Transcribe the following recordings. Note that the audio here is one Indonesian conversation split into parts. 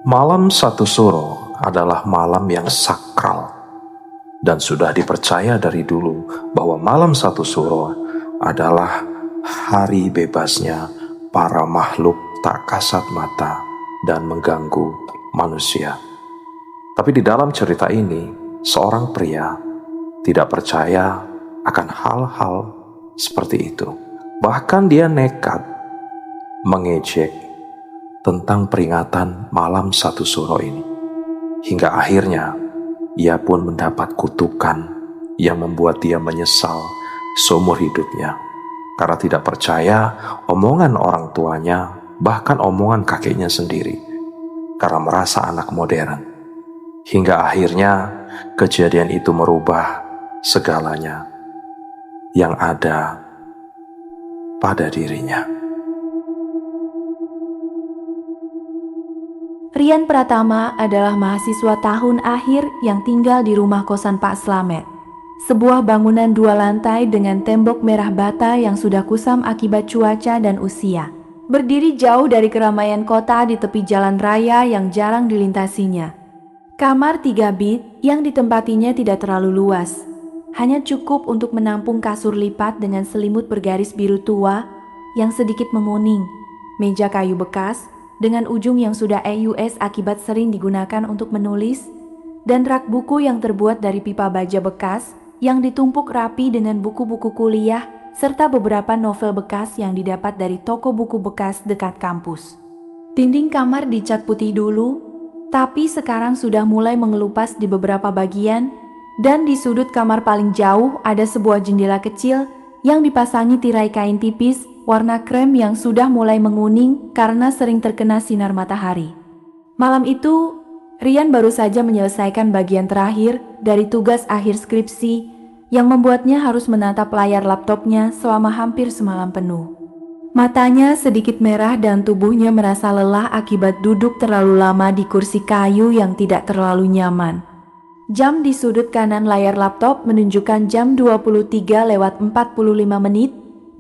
Malam satu suro adalah malam yang sakral dan sudah dipercaya dari dulu bahwa malam satu suro adalah hari bebasnya para makhluk tak kasat mata dan mengganggu manusia. Tapi di dalam cerita ini, seorang pria tidak percaya akan hal-hal seperti itu. Bahkan dia nekat mengejek tentang peringatan malam satu suro ini. Hingga akhirnya ia pun mendapat kutukan yang membuat dia menyesal seumur hidupnya. Karena tidak percaya omongan orang tuanya, bahkan omongan kakeknya sendiri. Karena merasa anak modern. Hingga akhirnya kejadian itu merubah segalanya yang ada pada dirinya. Rian Pratama adalah mahasiswa tahun akhir yang tinggal di rumah kosan Pak Slamet. Sebuah bangunan 2 lantai dengan tembok merah bata yang sudah kusam akibat cuaca dan usia. Berdiri jauh dari keramaian kota di tepi jalan raya yang jarang dilintasinya. Kamar 3 bit yang ditempatinya tidak terlalu luas. Hanya cukup untuk menampung kasur lipat dengan selimut bergaris biru tua yang sedikit menguning, meja kayu bekas dengan ujung yang sudah EUS akibat sering digunakan untuk menulis, dan rak buku yang terbuat dari pipa baja bekas yang ditumpuk rapi dengan buku-buku kuliah serta beberapa novel bekas yang didapat dari toko buku bekas dekat kampus. Dinding kamar dicat putih dulu, tapi sekarang sudah mulai mengelupas di beberapa bagian, dan di sudut kamar paling jauh ada sebuah jendela kecil yang dipasangi tirai kain tipis warna krem yang sudah mulai menguning karena sering terkena sinar matahari. Malam itu, Rian baru saja menyelesaikan bagian terakhir dari tugas akhir skripsi yang membuatnya harus menatap layar laptopnya selama hampir semalam penuh. Matanya sedikit merah dan tubuhnya merasa lelah akibat duduk terlalu lama di kursi kayu yang tidak terlalu nyaman. Jam di sudut kanan layar laptop menunjukkan jam 23:45 menit.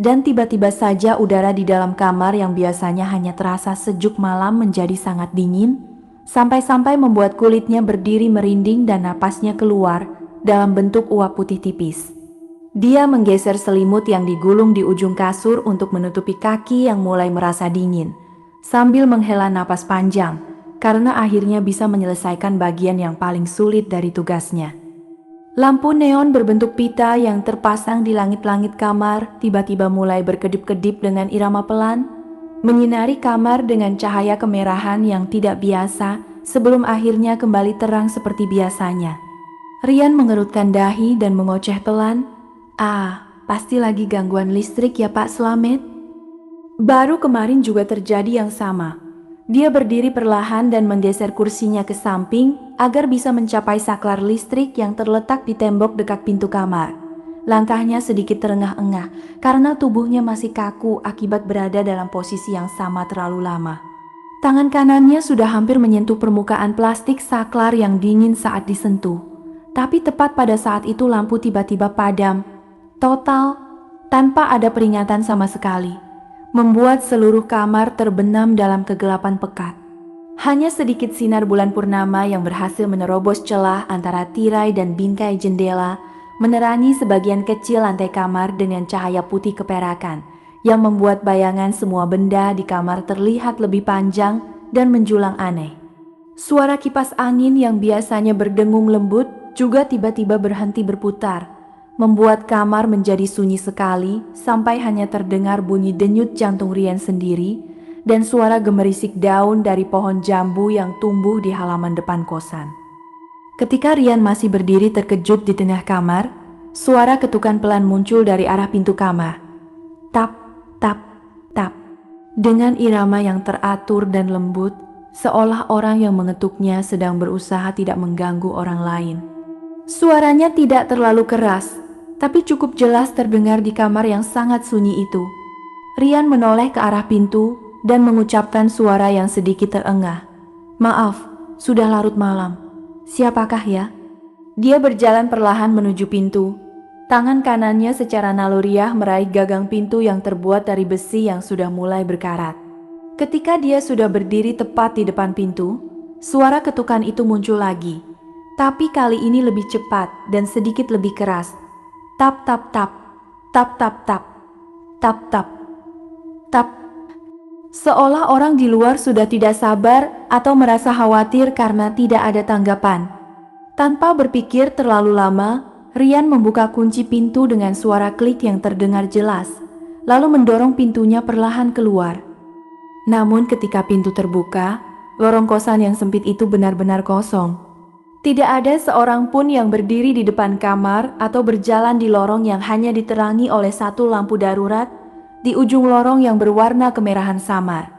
Dan tiba-tiba saja udara di dalam kamar yang biasanya hanya terasa sejuk malam menjadi sangat dingin, sampai-sampai membuat kulitnya berdiri merinding dan napasnya keluar dalam bentuk uap putih tipis. Dia menggeser selimut yang digulung di ujung kasur untuk menutupi kaki yang mulai merasa dingin, sambil menghela napas panjang, karena akhirnya bisa menyelesaikan bagian yang paling sulit dari tugasnya. Lampu neon berbentuk pita yang terpasang di langit-langit kamar tiba-tiba mulai berkedip-kedip dengan irama pelan, menyinari kamar dengan cahaya kemerahan yang tidak biasa sebelum akhirnya kembali terang seperti biasanya. Rian mengerutkan dahi dan mengoceh pelan, pasti lagi gangguan listrik ya Pak Slamet? Baru kemarin juga terjadi yang sama. Dia berdiri perlahan dan menggeser kursinya ke samping agar bisa mencapai saklar listrik yang terletak di tembok dekat pintu kamar. Langkahnya sedikit terengah-engah karena tubuhnya masih kaku akibat berada dalam posisi yang sama terlalu lama. Tangan kanannya sudah hampir menyentuh permukaan plastik saklar yang dingin saat disentuh. Tapi tepat pada saat itu lampu tiba-tiba padam, total, tanpa ada peringatan sama sekali, membuat seluruh kamar terbenam dalam kegelapan pekat. Hanya sedikit sinar bulan purnama yang berhasil menerobos celah antara tirai dan bingkai jendela, menerangi sebagian kecil lantai kamar dengan cahaya putih keperakan, yang membuat bayangan semua benda di kamar terlihat lebih panjang dan menjulang aneh. Suara kipas angin yang biasanya berdengung lembut juga tiba-tiba berhenti berputar, membuat kamar menjadi sunyi sekali sampai hanya terdengar bunyi denyut jantung Rian sendiri dan suara gemerisik daun dari pohon jambu yang tumbuh di halaman depan kosan. Ketika Rian masih berdiri terkejut di tengah kamar, suara ketukan pelan muncul dari arah pintu kamar. Tap, tap, tap. Dengan irama yang teratur dan lembut, seolah orang yang mengetuknya sedang berusaha tidak mengganggu orang lain. Suaranya tidak terlalu keras, tapi cukup jelas terdengar di kamar yang sangat sunyi itu. Rian menoleh ke arah pintu dan mengucapkan suara yang sedikit terengah. Maaf, sudah larut malam. Siapakah ya? Dia berjalan perlahan menuju pintu. Tangan kanannya secara naluriah meraih gagang pintu yang terbuat dari besi yang sudah mulai berkarat. Ketika dia sudah berdiri tepat di depan pintu, Suara ketukan itu muncul lagi, tapi kali ini lebih cepat dan sedikit lebih keras. Tap tap tap, tap tap tap, tap tap tap. Seolah orang di luar sudah tidak sabar atau merasa khawatir karena tidak ada tanggapan. Tanpa berpikir terlalu lama, Rian membuka kunci pintu dengan suara klik yang terdengar jelas, lalu mendorong pintunya perlahan keluar. Namun ketika pintu terbuka, lorong kosan yang sempit itu benar-benar kosong. Tidak ada seorang pun yang berdiri di depan kamar atau berjalan di lorong yang hanya diterangi oleh satu lampu darurat di ujung lorong yang berwarna kemerahan samar.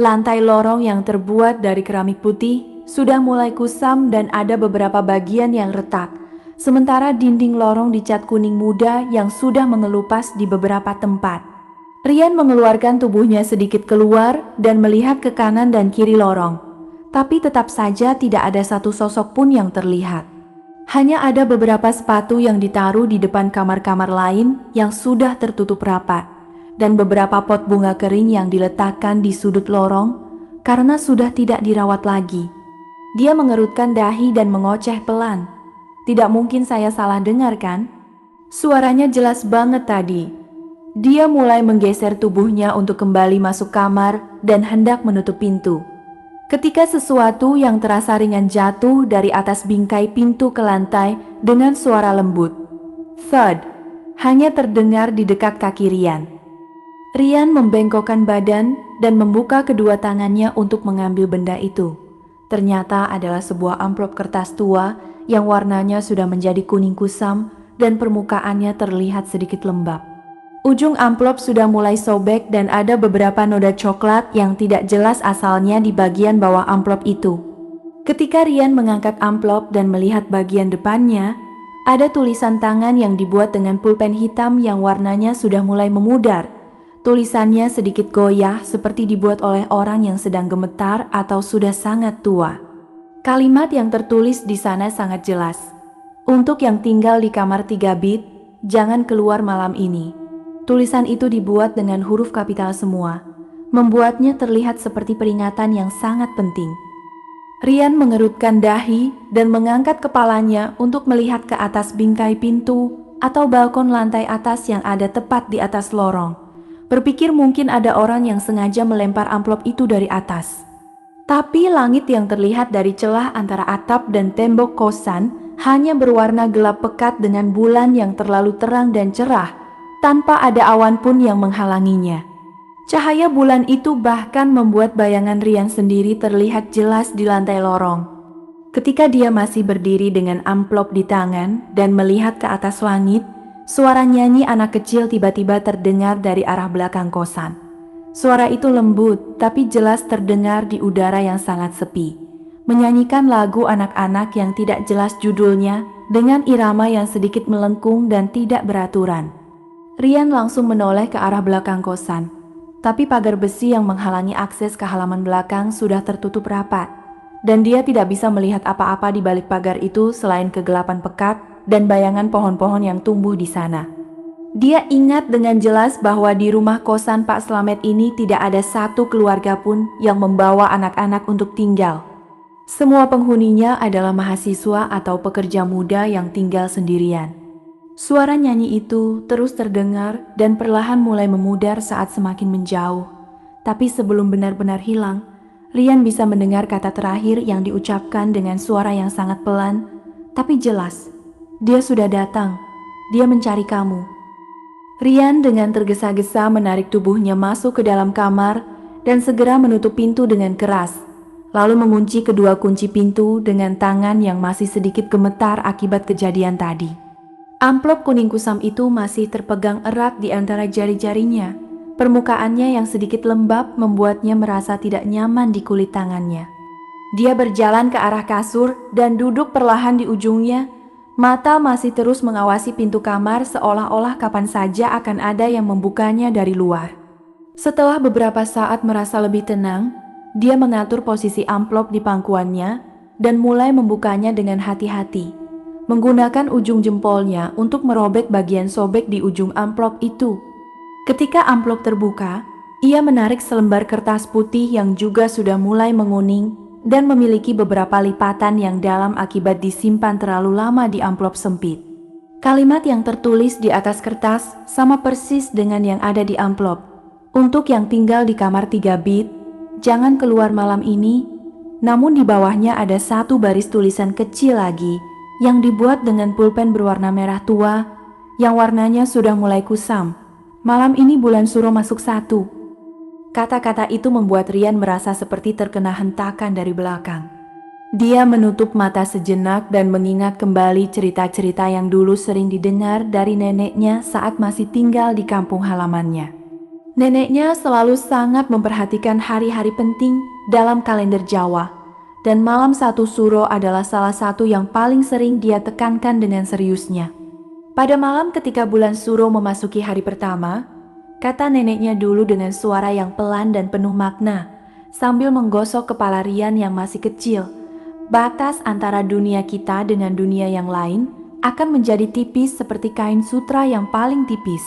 Lantai lorong yang terbuat dari keramik putih sudah mulai kusam dan ada beberapa bagian yang retak, sementara dinding lorong dicat kuning muda yang sudah mengelupas di beberapa tempat. Rian mengeluarkan tubuhnya sedikit keluar dan melihat ke kanan dan kiri lorong, tapi tetap saja tidak ada satu sosok pun yang terlihat. Hanya ada beberapa sepatu yang ditaruh di depan kamar-kamar lain yang sudah tertutup rapat, dan beberapa pot bunga kering yang diletakkan di sudut lorong karena sudah tidak dirawat lagi. Dia mengerutkan dahi dan mengoceh pelan. Tidak mungkin saya salah dengar kan? Suaranya jelas banget tadi. Dia mulai menggeser tubuhnya untuk kembali masuk kamar dan hendak menutup pintu. Ketika sesuatu yang terasa ringan jatuh dari atas bingkai pintu ke lantai dengan suara lembut. Thud, hanya terdengar di dekat kaki Rian. Rian membengkokkan badan dan membuka kedua tangannya untuk mengambil benda itu. Ternyata adalah sebuah amplop kertas tua yang warnanya sudah menjadi kuning kusam dan permukaannya terlihat sedikit lembab. Ujung amplop sudah mulai sobek dan ada beberapa noda coklat yang tidak jelas asalnya di bagian bawah amplop itu. Ketika Rian mengangkat amplop dan melihat bagian depannya, ada tulisan tangan yang dibuat dengan pulpen hitam yang warnanya sudah mulai memudar. Tulisannya sedikit goyah seperti dibuat oleh orang yang sedang gemetar atau sudah sangat tua. Kalimat yang tertulis di sana sangat jelas. Untuk yang tinggal di kamar 3 bit, jangan keluar malam ini. Tulisan itu dibuat dengan huruf kapital semua, membuatnya terlihat seperti peringatan yang sangat penting. Rian mengerutkan dahi dan mengangkat kepalanya untuk melihat ke atas bingkai pintu atau balkon lantai atas yang ada tepat di atas lorong. Berpikir mungkin ada orang yang sengaja melempar amplop itu dari atas. Tapi langit yang terlihat dari celah antara atap dan tembok kosan hanya berwarna gelap pekat dengan bulan yang terlalu terang dan cerah, tanpa ada awan pun yang menghalanginya. Cahaya bulan itu bahkan membuat bayangan Rian sendiri terlihat jelas di lantai lorong. Ketika dia masih berdiri dengan amplop di tangan dan melihat ke atas langit, suara nyanyi anak kecil tiba-tiba terdengar dari arah belakang kosan. Suara itu lembut tapi jelas terdengar di udara yang sangat sepi, menyanyikan lagu anak-anak yang tidak jelas judulnya dengan irama yang sedikit melengkung dan tidak beraturan. Rian langsung menoleh ke arah belakang kosan, tapi pagar besi yang menghalangi akses ke halaman belakang sudah tertutup rapat, dan dia tidak bisa melihat apa-apa di balik pagar itu selain kegelapan pekat dan bayangan pohon-pohon yang tumbuh di sana. Dia ingat dengan jelas bahwa di rumah kosan Pak Slamet ini tidak ada satu keluarga pun yang membawa anak-anak untuk tinggal. Semua penghuninya adalah mahasiswa atau pekerja muda yang tinggal sendirian. Suara nyanyi itu terus terdengar dan perlahan mulai memudar saat semakin menjauh. Tapi sebelum benar-benar hilang, Rian bisa mendengar kata terakhir yang diucapkan dengan suara yang sangat pelan, tapi jelas. Dia sudah datang. Dia mencari kamu. Rian dengan tergesa-gesa menarik tubuhnya masuk ke dalam kamar dan segera menutup pintu dengan keras, lalu mengunci kedua kunci pintu dengan tangan yang masih sedikit gemetar akibat kejadian tadi. Amplop kuning kusam itu masih terpegang erat di antara jari-jarinya. Permukaannya yang sedikit lembab membuatnya merasa tidak nyaman di kulit tangannya. Dia berjalan ke arah kasur dan duduk perlahan di ujungnya. Mata masih terus mengawasi pintu kamar seolah-olah kapan saja akan ada yang membukanya dari luar. Setelah beberapa saat merasa lebih tenang, dia mengatur posisi amplop di pangkuannya dan mulai membukanya dengan hati-hati, menggunakan ujung jempolnya untuk merobek bagian sobek di ujung amplop itu. Ketika amplop terbuka, ia menarik selembar kertas putih yang juga sudah mulai menguning dan memiliki beberapa lipatan yang dalam akibat disimpan terlalu lama di amplop sempit. Kalimat yang tertulis di atas kertas sama persis dengan yang ada di amplop. Untuk yang tinggal di kamar 3 bit, jangan keluar malam ini. Namun di bawahnya ada satu baris tulisan kecil lagi yang dibuat dengan pulpen berwarna merah tua yang warnanya sudah mulai kusam. Malam ini bulan Suro masuk 1. Kata-kata itu membuat Rian merasa seperti terkena hentakan dari belakang. Dia menutup mata sejenak dan mengingat kembali cerita-cerita yang dulu sering didengar dari neneknya saat masih tinggal di kampung halamannya. Neneknya selalu sangat memperhatikan hari-hari penting dalam kalender Jawa, dan malam 1 Suro adalah salah satu yang paling sering dia tekankan dengan seriusnya. Pada malam ketika bulan Suro memasuki hari pertama, kata neneknya dulu dengan suara yang pelan dan penuh makna, sambil menggosok kepala Rian yang masih kecil. Batas antara dunia kita dengan dunia yang lain akan menjadi tipis seperti kain sutra yang paling tipis.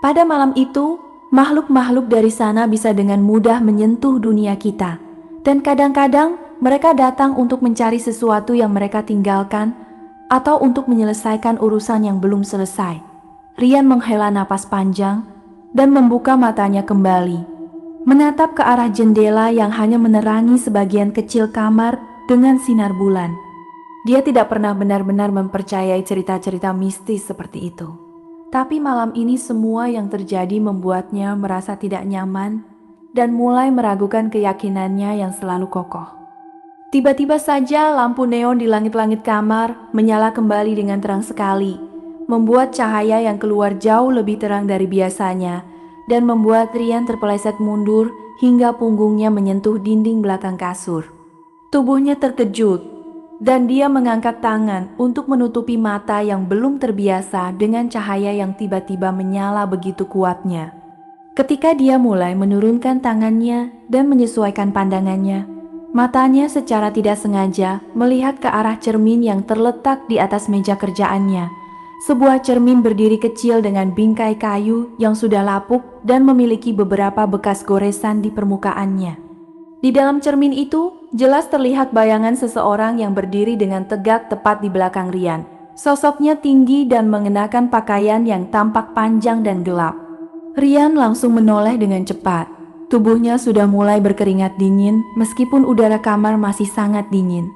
Pada malam itu, makhluk-makhluk dari sana bisa dengan mudah menyentuh dunia kita. Dan kadang-kadang mereka datang untuk mencari sesuatu yang mereka tinggalkan atau untuk menyelesaikan urusan yang belum selesai. Rian menghela napas panjang dan membuka matanya kembali, menatap ke arah jendela yang hanya menerangi sebagian kecil kamar dengan sinar bulan. Dia tidak pernah benar-benar mempercayai cerita-cerita mistis seperti itu. Tapi malam ini semua yang terjadi membuatnya merasa tidak nyaman dan mulai meragukan keyakinannya yang selalu kokoh. Tiba-tiba saja lampu neon di langit-langit kamar menyala kembali dengan terang sekali, membuat cahaya yang keluar jauh lebih terang dari biasanya dan membuat Rian terpeleset mundur hingga punggungnya menyentuh dinding belakang kasur. Tubuhnya terkejut dan dia mengangkat tangan untuk menutupi mata yang belum terbiasa dengan cahaya yang tiba-tiba menyala begitu kuatnya. Ketika dia mulai menurunkan tangannya dan menyesuaikan pandangannya, matanya secara tidak sengaja melihat ke arah cermin yang terletak di atas meja kerjaannya. Sebuah cermin berdiri kecil dengan bingkai kayu yang sudah lapuk dan memiliki beberapa bekas goresan di permukaannya. Di dalam cermin itu, jelas terlihat bayangan seseorang yang berdiri dengan tegak tepat di belakang Rian. Sosoknya tinggi dan mengenakan pakaian yang tampak panjang dan gelap. Rian langsung menoleh dengan cepat. Tubuhnya sudah mulai berkeringat dingin meskipun udara kamar masih sangat dingin.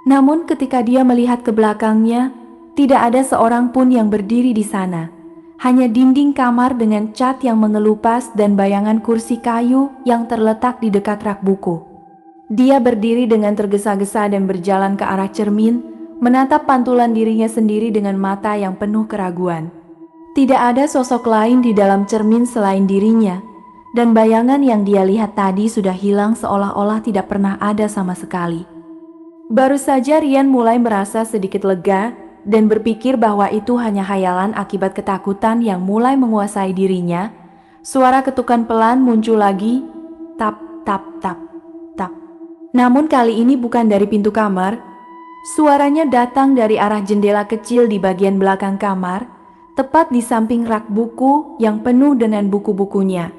Namun ketika dia melihat ke belakangnya, tidak ada seorang pun yang berdiri di sana. Hanya dinding kamar dengan cat yang mengelupas dan bayangan kursi kayu yang terletak di dekat rak buku. Dia berdiri dengan tergesa-gesa dan berjalan ke arah cermin, menatap pantulan dirinya sendiri dengan mata yang penuh keraguan. Tidak ada sosok lain di dalam cermin selain dirinya, dan bayangan yang dia lihat tadi sudah hilang seolah-olah tidak pernah ada sama sekali. Baru saja Rian mulai merasa sedikit lega dan berpikir bahwa itu hanya khayalan akibat ketakutan yang mulai menguasai dirinya. Suara ketukan pelan muncul lagi, tap, tap, tap, tap. Namun kali ini bukan dari pintu kamar. Suaranya datang dari arah jendela kecil di bagian belakang kamar, tepat di samping rak buku yang penuh dengan buku-bukunya.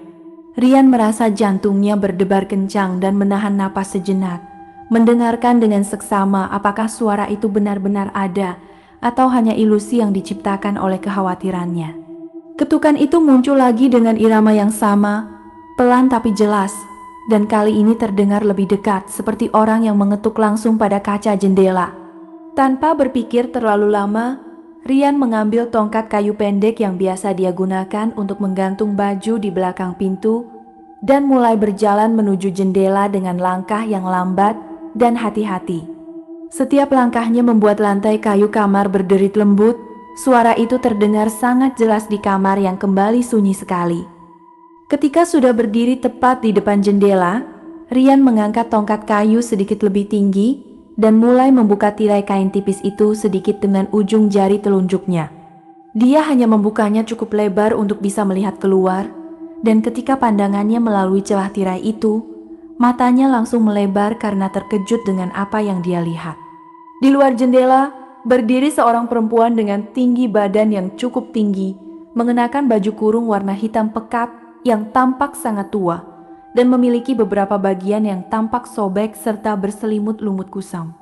Rian merasa jantungnya berdebar kencang dan menahan napas sejenak, mendengarkan dengan seksama apakah suara itu benar-benar ada atau hanya ilusi yang diciptakan oleh kekhawatirannya. Ketukan itu muncul lagi dengan irama yang sama, pelan tapi jelas, dan kali ini terdengar lebih dekat seperti orang yang mengetuk langsung pada kaca jendela. Tanpa berpikir terlalu lama, Rian mengambil tongkat kayu pendek yang biasa dia gunakan untuk menggantung baju di belakang pintu dan mulai berjalan menuju jendela dengan langkah yang lambat dan hati-hati. Setiap langkahnya membuat lantai kayu kamar berderit lembut. Suara itu terdengar sangat jelas di kamar yang kembali sunyi sekali. Ketika sudah berdiri tepat di depan jendela, Rian mengangkat tongkat kayu sedikit lebih tinggi dan mulai membuka tirai kain tipis itu sedikit dengan ujung jari telunjuknya. Dia hanya membukanya cukup lebar untuk bisa melihat keluar, dan ketika pandangannya melalui celah tirai itu, matanya langsung melebar karena terkejut dengan apa yang dia lihat. Di luar jendela, berdiri seorang perempuan dengan tinggi badan yang cukup tinggi, mengenakan baju kurung warna hitam pekat yang tampak sangat tua. dan memiliki beberapa bagian yang tampak sobek serta berselimut lumut kusam.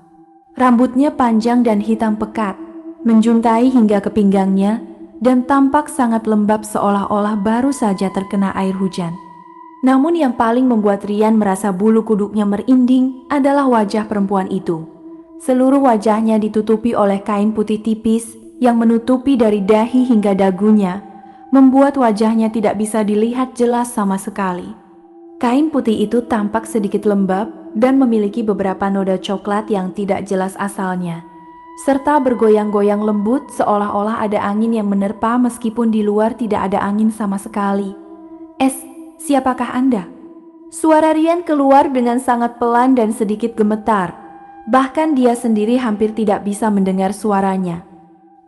Rambutnya panjang dan hitam pekat, menjuntai hingga ke pinggangnya, dan tampak sangat lembab seolah-olah baru saja terkena air hujan. Namun yang paling membuat Rian merasa bulu kuduknya merinding adalah wajah perempuan itu. Seluruh wajahnya ditutupi oleh kain putih tipis yang menutupi dari dahi hingga dagunya, membuat wajahnya tidak bisa dilihat jelas sama sekali. Kain putih itu tampak sedikit lembab dan memiliki beberapa noda coklat yang tidak jelas asalnya, serta bergoyang-goyang lembut seolah-olah ada angin yang menerpa meskipun di luar tidak ada angin sama sekali. Siapakah Anda? Suara Rian keluar dengan sangat pelan dan sedikit gemetar. Bahkan dia sendiri hampir tidak bisa mendengar suaranya.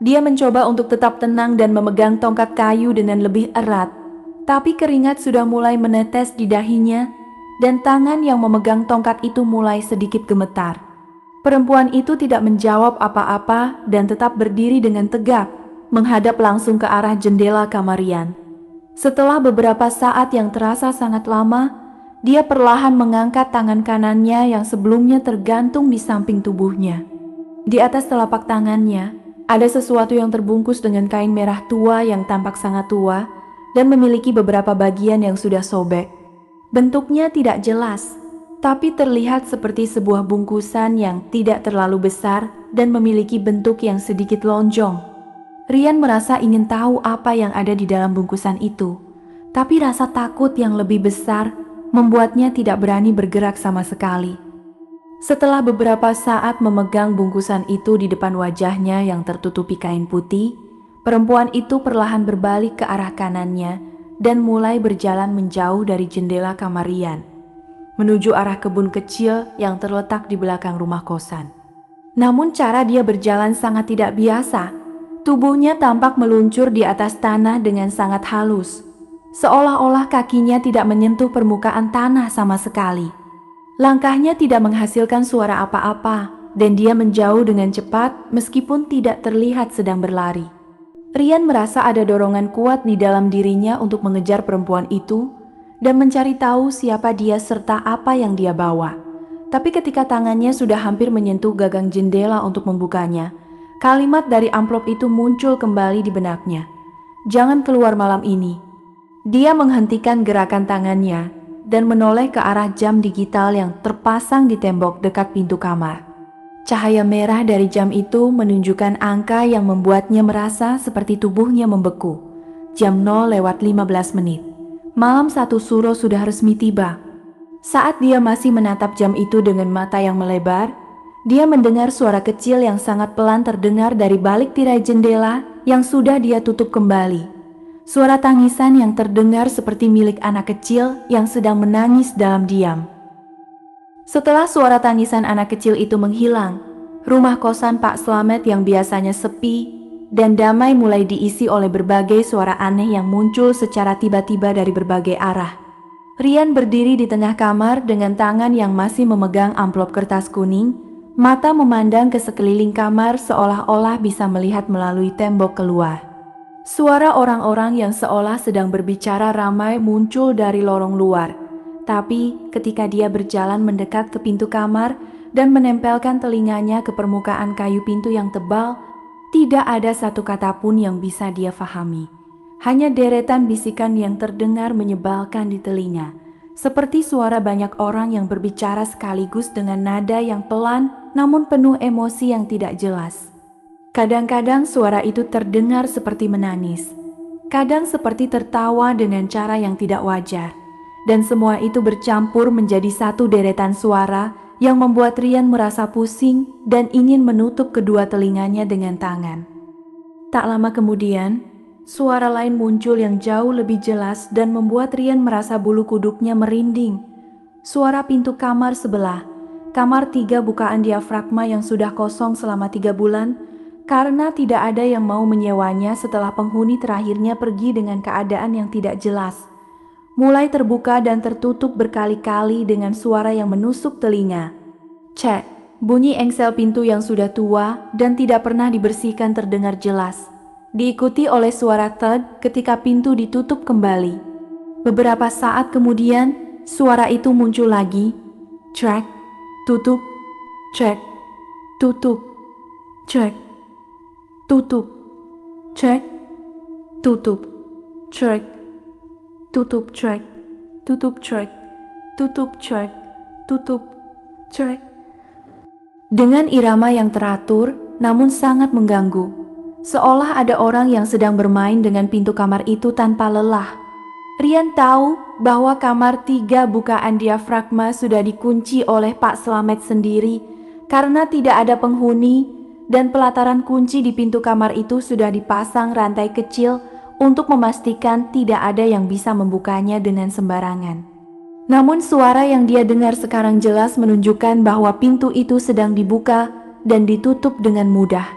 Dia mencoba untuk tetap tenang dan memegang tongkat kayu dengan lebih erat. Tapi keringat sudah mulai menetes di dahinya dan tangan yang memegang tongkat itu mulai sedikit gemetar. Perempuan itu tidak menjawab apa-apa dan tetap berdiri dengan tegap, menghadap langsung ke arah jendela kamar Rian. Setelah beberapa saat yang terasa sangat lama, dia perlahan mengangkat tangan kanannya yang sebelumnya tergantung di samping tubuhnya. Di atas telapak tangannya, ada sesuatu yang terbungkus dengan kain merah tua yang tampak sangat tua dan memiliki beberapa bagian yang sudah sobek. Bentuknya tidak jelas, tapi terlihat seperti sebuah bungkusan yang tidak terlalu besar dan memiliki bentuk yang sedikit lonjong. Rian merasa ingin tahu apa yang ada di dalam bungkusan itu, tapi rasa takut yang lebih besar membuatnya tidak berani bergerak sama sekali. Setelah beberapa saat memegang bungkusan itu di depan wajahnya yang tertutupi kain putih, perempuan itu perlahan berbalik ke arah kanannya dan mulai berjalan menjauh dari jendela kamar Rian, menuju arah kebun kecil yang terletak di belakang rumah kosan. Namun cara dia berjalan sangat tidak biasa. Tubuhnya tampak meluncur di atas tanah dengan sangat halus, seolah-olah kakinya tidak menyentuh permukaan tanah sama sekali. Langkahnya tidak menghasilkan suara apa-apa, dan dia menjauh dengan cepat meskipun tidak terlihat sedang berlari. Rian merasa ada dorongan kuat di dalam dirinya untuk mengejar perempuan itu dan mencari tahu siapa dia serta apa yang dia bawa. Tapi ketika tangannya sudah hampir menyentuh gagang jendela untuk membukanya, kalimat dari amplop itu muncul kembali di benaknya. "Jangan keluar malam ini." Dia menghentikan gerakan tangannya dan menoleh ke arah jam digital yang terpasang di tembok dekat pintu kamar. Cahaya merah dari jam itu menunjukkan angka yang membuatnya merasa seperti tubuhnya membeku. Jam 0:15. Malam 1 Suro sudah resmi tiba. Saat dia masih menatap jam itu dengan mata yang melebar, dia mendengar suara kecil yang sangat pelan terdengar dari balik tirai jendela yang sudah dia tutup kembali. Suara tangisan yang terdengar seperti milik anak kecil yang sedang menangis dalam diam. Setelah suara tangisan anak kecil itu menghilang, rumah kosan Pak Slamet yang biasanya sepi dan damai mulai diisi oleh berbagai suara aneh yang muncul secara tiba-tiba dari berbagai arah. Rian berdiri di tengah kamar dengan tangan yang masih memegang amplop kertas kuning, mata memandang ke sekeliling kamar seolah-olah bisa melihat melalui tembok keluar. Suara orang-orang yang seolah sedang berbicara ramai muncul dari lorong luar. Tapi ketika dia berjalan mendekat ke pintu kamar dan menempelkan telinganya ke permukaan kayu pintu yang tebal, tidak ada satu kata pun yang bisa dia fahami. Hanya deretan bisikan yang terdengar menyebalkan di telinga, seperti suara banyak orang yang berbicara sekaligus dengan nada yang pelan namun penuh emosi yang tidak jelas. Kadang-kadang suara itu terdengar seperti menangis, kadang seperti tertawa dengan cara yang tidak wajar. Dan semua itu bercampur menjadi satu deretan suara yang membuat Rian merasa pusing dan ingin menutup kedua telinganya dengan tangan. Tak lama kemudian, suara lain muncul yang jauh lebih jelas dan membuat Rian merasa bulu kuduknya merinding. Suara pintu kamar sebelah, kamar 3 bukaan diafragma yang sudah kosong selama 3 bulan, karena tidak ada yang mau menyewanya setelah penghuni terakhirnya pergi dengan keadaan yang tidak jelas. Mulai terbuka dan tertutup berkali-kali dengan suara yang menusuk telinga. Cek, bunyi engsel pintu yang sudah tua dan tidak pernah dibersihkan terdengar jelas. Diikuti oleh suara thud ketika pintu ditutup kembali. Beberapa saat kemudian, suara itu muncul lagi. Cek, tutup, cek, tutup, cek, tutup, cek, tutup, cek, tutup, cek, tutup, cek, tutup, cek, tutup, cek. Dengan irama yang teratur namun sangat mengganggu, seolah ada orang yang sedang bermain dengan pintu kamar itu tanpa lelah. Rian tahu bahwa kamar 3 bukaan diafragma sudah dikunci oleh Pak Slamet sendiri karena tidak ada penghuni, dan pelataran kunci di pintu kamar itu sudah dipasang rantai kecil untuk memastikan tidak ada yang bisa membukanya dengan sembarangan. Namun suara yang dia dengar sekarang jelas menunjukkan bahwa pintu itu sedang dibuka dan ditutup dengan mudah.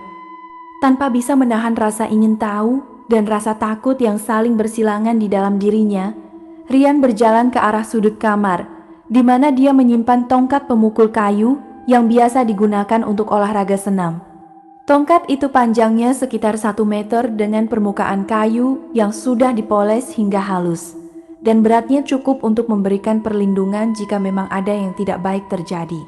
Tanpa bisa menahan rasa ingin tahu dan rasa takut yang saling bersilangan di dalam dirinya, Rian berjalan ke arah sudut kamar, di mana dia menyimpan tongkat pemukul kayu yang biasa digunakan untuk olahraga senam. Tongkat itu panjangnya sekitar 1 meter dengan permukaan kayu yang sudah dipoles hingga halus, dan beratnya cukup untuk memberikan perlindungan jika memang ada yang tidak baik terjadi.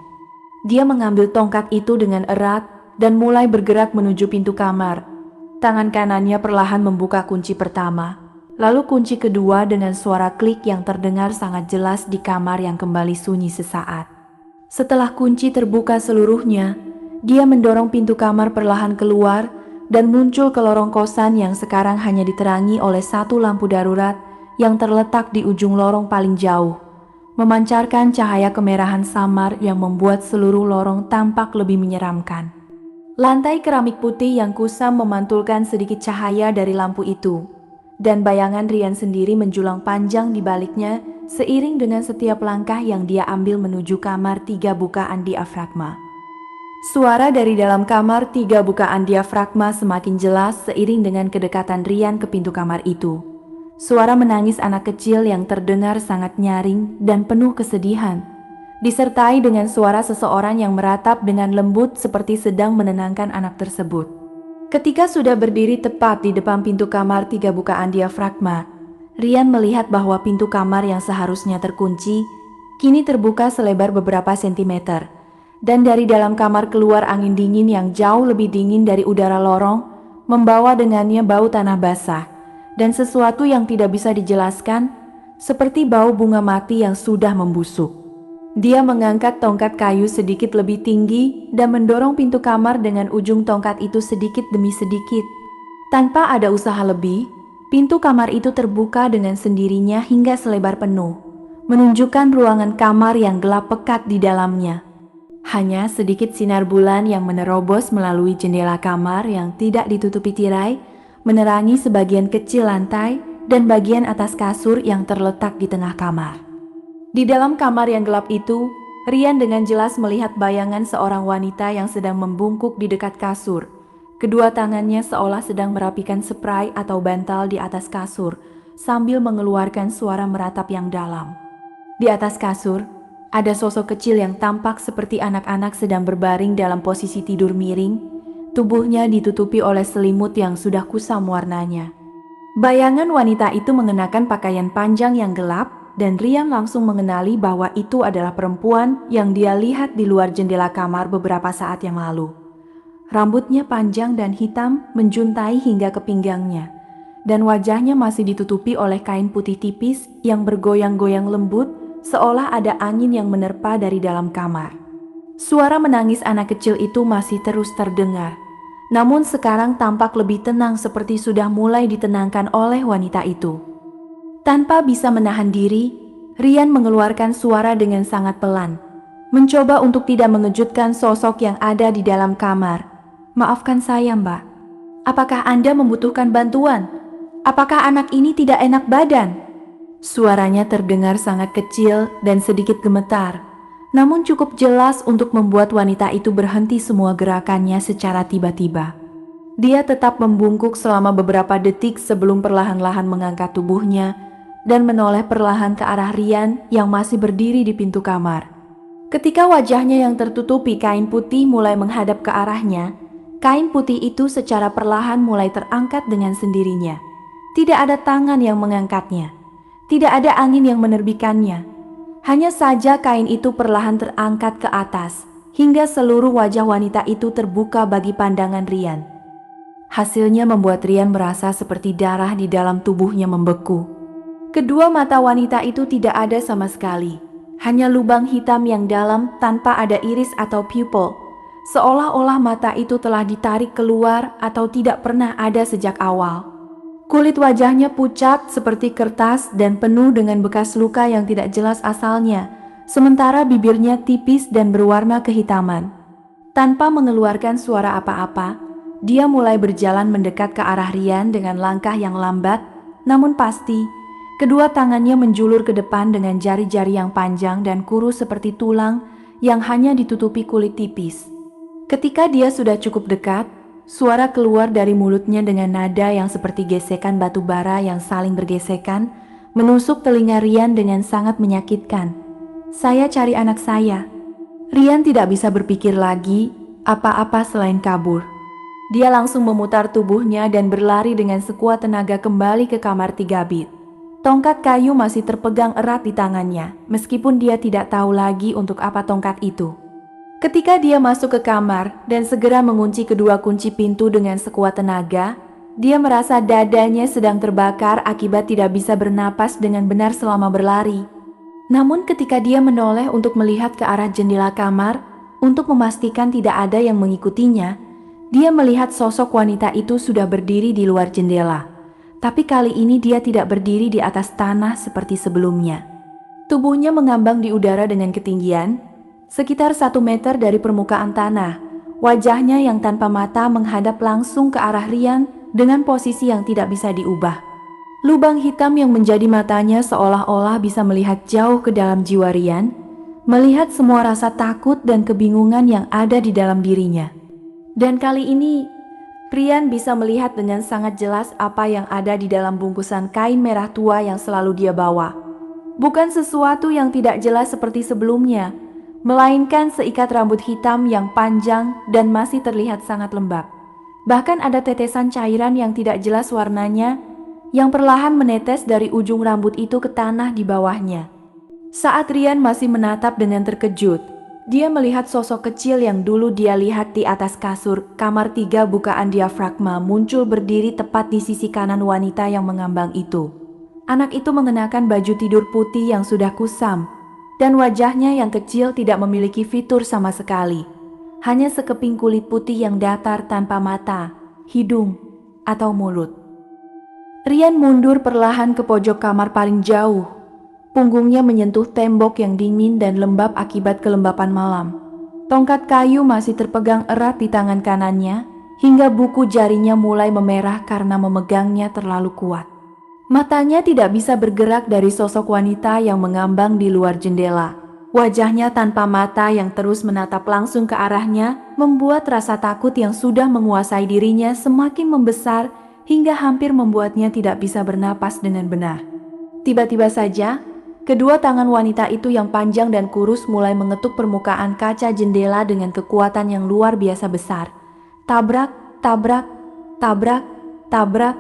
Dia mengambil tongkat itu dengan erat dan mulai bergerak menuju pintu kamar. Tangan kanannya perlahan membuka kunci pertama, lalu kunci kedua dengan suara klik yang terdengar sangat jelas di kamar yang kembali sunyi sesaat. Setelah kunci terbuka seluruhnya, dia mendorong pintu kamar perlahan keluar dan muncul ke lorong kosan yang sekarang hanya diterangi oleh 1 lampu darurat yang terletak di ujung lorong paling jauh, memancarkan cahaya kemerahan samar yang membuat seluruh lorong tampak lebih menyeramkan. Lantai keramik putih yang kusam memantulkan sedikit cahaya dari lampu itu, dan bayangan Rian sendiri menjulang panjang di baliknya seiring dengan setiap langkah yang dia ambil menuju kamar 3 bukaan diafragma. Suara dari dalam kamar 3 bukaan diafragma semakin jelas seiring dengan kedekatan Rian ke pintu kamar itu. Suara menangis anak kecil yang terdengar sangat nyaring dan penuh kesedihan, disertai dengan suara seseorang yang meratap dengan lembut seperti sedang menenangkan anak tersebut. Ketika sudah berdiri tepat di depan pintu kamar 3 bukaan diafragma, Rian melihat bahwa pintu kamar yang seharusnya terkunci kini terbuka selebar beberapa sentimeter, dan dari dalam kamar keluar angin dingin yang jauh lebih dingin dari udara lorong, membawa dengannya bau tanah basah dan sesuatu yang tidak bisa dijelaskan, seperti bau bunga mati yang sudah membusuk. Dia mengangkat tongkat kayu sedikit lebih tinggi dan mendorong pintu kamar dengan ujung tongkat itu sedikit demi sedikit. Tanpa ada usaha lebih, pintu kamar itu terbuka dengan sendirinya hingga selebar penuh, menunjukkan ruangan kamar yang gelap pekat di dalamnya. Hanya sedikit sinar bulan yang menerobos melalui jendela kamar yang tidak ditutupi tirai, menerangi sebagian kecil lantai dan bagian atas kasur yang terletak di tengah kamar. Di dalam kamar yang gelap itu, Rian dengan jelas melihat bayangan seorang wanita yang sedang membungkuk di dekat kasur. Kedua tangannya seolah sedang merapikan spray atau bantal di atas kasur, sambil mengeluarkan suara meratap yang dalam. Di atas kasur, ada sosok kecil yang tampak seperti anak-anak sedang berbaring dalam posisi tidur miring. Tubuhnya ditutupi oleh selimut yang sudah kusam warnanya. Bayangan wanita itu mengenakan pakaian panjang yang gelap, dan Rian langsung mengenali bahwa itu adalah perempuan yang dia lihat di luar jendela kamar beberapa saat yang lalu. Rambutnya panjang dan hitam menjuntai hingga ke pinggangnya, dan wajahnya masih ditutupi oleh kain putih tipis yang bergoyang-goyang lembut, seolah ada angin yang menerpa dari dalam kamar. Suara menangis anak kecil itu masih terus terdengar, namun sekarang tampak lebih tenang seperti sudah mulai ditenangkan oleh wanita itu. Tanpa bisa menahan diri, Rian mengeluarkan suara dengan sangat pelan, mencoba untuk tidak mengejutkan sosok yang ada di dalam kamar. "Maafkan saya, Mbak. Apakah Anda membutuhkan bantuan? Apakah anak ini tidak enak badan?" Suaranya terdengar sangat kecil dan sedikit gemetar, namun cukup jelas untuk membuat wanita itu berhenti semua gerakannya secara tiba-tiba. Dia tetap membungkuk selama beberapa detik sebelum perlahan-lahan mengangkat tubuhnya dan menoleh perlahan ke arah Rian yang masih berdiri di pintu kamar. Ketika wajahnya yang tertutupi kain putih mulai menghadap ke arahnya, kain putih itu secara perlahan mulai terangkat dengan sendirinya. Tidak ada tangan yang mengangkatnya. Tidak ada angin yang menerbikannya. Hanya saja kain itu perlahan terangkat ke atas, hingga seluruh wajah wanita itu terbuka bagi pandangan Rian. Hasilnya membuat Rian merasa seperti darah di dalam tubuhnya membeku. Kedua mata wanita itu tidak ada sama sekali, hanya lubang hitam yang dalam tanpa ada iris atau pupil, seolah-olah mata itu telah ditarik keluar atau tidak pernah ada sejak awal. Kulit wajahnya pucat seperti kertas dan penuh dengan bekas luka yang tidak jelas asalnya, sementara bibirnya tipis dan berwarna kehitaman. Tanpa mengeluarkan suara apa-apa, dia mulai berjalan mendekat ke arah Rian dengan langkah yang lambat, namun pasti. Kedua tangannya menjulur ke depan dengan jari-jari yang panjang dan kurus seperti tulang yang hanya ditutupi kulit tipis. Ketika dia sudah cukup dekat, suara keluar dari mulutnya dengan nada yang seperti gesekan batu bara yang saling bergesekan, menusuk telinga Rian dengan sangat menyakitkan. "Saya cari anak saya." Rian tidak bisa berpikir lagi apa-apa selain kabur. Dia langsung memutar tubuhnya dan berlari dengan sekuat tenaga kembali ke kamar 3 bit. Tongkat kayu masih terpegang erat di tangannya, meskipun dia tidak tahu lagi untuk apa tongkat itu. Ketika dia masuk ke kamar dan segera mengunci kedua kunci pintu dengan sekuat tenaga, dia merasa dadanya sedang terbakar akibat tidak bisa bernapas dengan benar selama berlari. Namun ketika dia menoleh untuk melihat ke arah jendela kamar, untuk memastikan tidak ada yang mengikutinya, dia melihat sosok wanita itu sudah berdiri di luar jendela. Tapi kali ini dia tidak berdiri di atas tanah seperti sebelumnya. Tubuhnya mengambang di udara dengan ketinggian sekitar 1 meter dari permukaan tanah. Wajahnya yang tanpa mata menghadap langsung ke arah Rian dengan posisi yang tidak bisa diubah. Lubang hitam yang menjadi matanya seolah-olah bisa melihat jauh ke dalam jiwa Rian, melihat semua rasa takut dan kebingungan yang ada di dalam dirinya. Dan kali ini, Rian bisa melihat dengan sangat jelas apa yang ada di dalam bungkusan kain merah tua yang selalu dia bawa. Bukan sesuatu yang tidak jelas seperti sebelumnya, melainkan seikat rambut hitam yang panjang dan masih terlihat sangat lembab. Bahkan ada tetesan cairan yang tidak jelas warnanya yang perlahan menetes dari ujung rambut itu ke tanah di bawahnya. Saat Rian masih menatap dengan terkejut, dia melihat sosok kecil yang dulu dia lihat di atas kasur kamar 3 bukaan diafragma muncul berdiri tepat di sisi kanan wanita yang mengambang itu. Anak itu mengenakan baju tidur putih yang sudah kusam, dan wajahnya yang kecil tidak memiliki fitur sama sekali. Hanya sekeping kulit putih yang datar tanpa mata, hidung, atau mulut. Rian mundur perlahan ke pojok kamar paling jauh. Punggungnya menyentuh tembok yang dingin dan lembab akibat kelembapan malam. Tongkat kayu masih terpegang erat di tangan kanannya, hingga buku jarinya mulai memerah karena memegangnya terlalu kuat. Matanya tidak bisa bergerak dari sosok wanita yang mengambang di luar jendela. Wajahnya tanpa mata yang terus menatap langsung ke arahnya membuat rasa takut yang sudah menguasai dirinya semakin membesar hingga hampir membuatnya tidak bisa bernapas dengan benar. Tiba-tiba saja, kedua tangan wanita itu yang panjang dan kurus mulai mengetuk permukaan kaca jendela dengan kekuatan yang luar biasa besar. Tabrak, tabrak, tabrak, tabrak.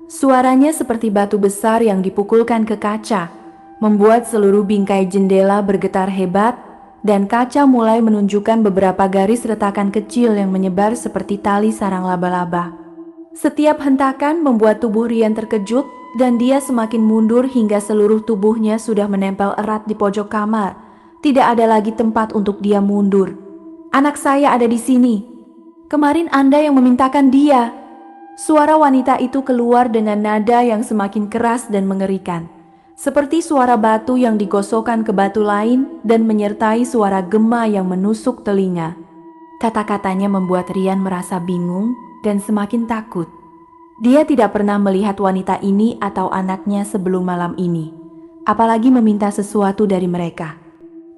Suaranya seperti batu besar yang dipukulkan ke kaca, membuat seluruh bingkai jendela bergetar hebat, dan kaca mulai menunjukkan beberapa garis retakan kecil yang menyebar seperti tali sarang laba-laba. Setiap hentakan membuat tubuh Rian terkejut, dan dia semakin mundur hingga seluruh tubuhnya sudah menempel erat di pojok kamar. Tidak ada lagi tempat untuk dia mundur. "Anak saya ada di sini. Kemarin Anda yang memintakan dia." Suara wanita itu keluar dengan nada yang semakin keras dan mengerikan, seperti suara batu yang digosokkan ke batu lain dan menyertai suara gema yang menusuk telinga. Kata-katanya membuat Rian merasa bingung dan semakin takut. Dia tidak pernah melihat wanita ini atau anaknya sebelum malam ini, apalagi meminta sesuatu dari mereka.